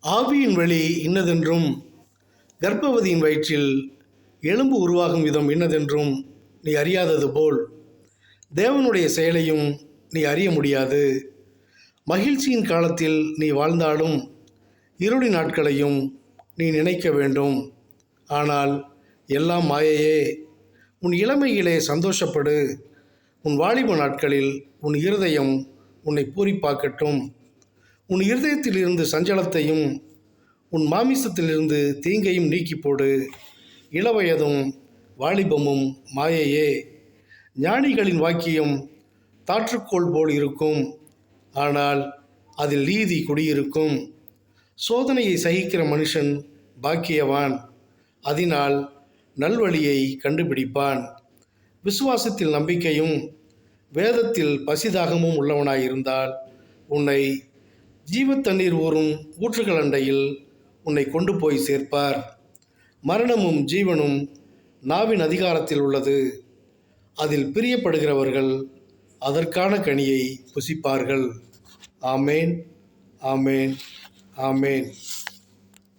ஆவியின் வழி இன்னதென்றும் கர்ப்பவதியின் வயிற்றில் எலும்பு உருவாகும் விதம் இன்னதென்றும் நீ அறியாதது போல் தேவனுடைய செயலையும் நீ அறிய முடியாது. மகிழ்ச்சியின் காலத்தில் நீ வாழ்ந்தாலும் இருளின் நாட்களையும் நீ நினைக்க வேண்டும். ஆனால் எல்லாம் மாயையே. உன் இளமையிலே சந்தோஷப்படு. உன் வாலிப நாட்களில் உன் இருதயம் உன்னை பூரிப்பாக்கட்டும். உன் இருதயத்திலிருந்து சஞ்சலத்தையும் உன் மாமிசத்திலிருந்து தீங்கையும் நீக்கி போடு. இளவயதும் வாலிபமும் மாயையே. ஞானிகளின் வாக்கியம் தாற்றுக்கோள் போல் இருக்கும், ஆனால் அதில் நீதி குடியிருக்கும். சோதனையை சகிக்கிற மனுஷன் பாக்கியவான், அதனால் நல்வழியை கண்டுபிடிப்பான். விசுவாசத்தில் நம்பிக்கையும் வேதத்தில் பசிதாகமும் உள்ளவனாயிருந்தால் உன்னை ஜீவத்தண்ணீர் ஊறும் ஊற்றுகள் அண்டையில் உன்னை கொண்டு போய் சேர்ப்பார். மரணமும் ஜீவனும் நாவின் அதிகாரத்தில் உள்ளது. அதில் பிரியப்படுகிறவர்கள் அதற்கான கனியை புசிப்பார்கள். ஆமேன், ஆமேன், ஆமேன்.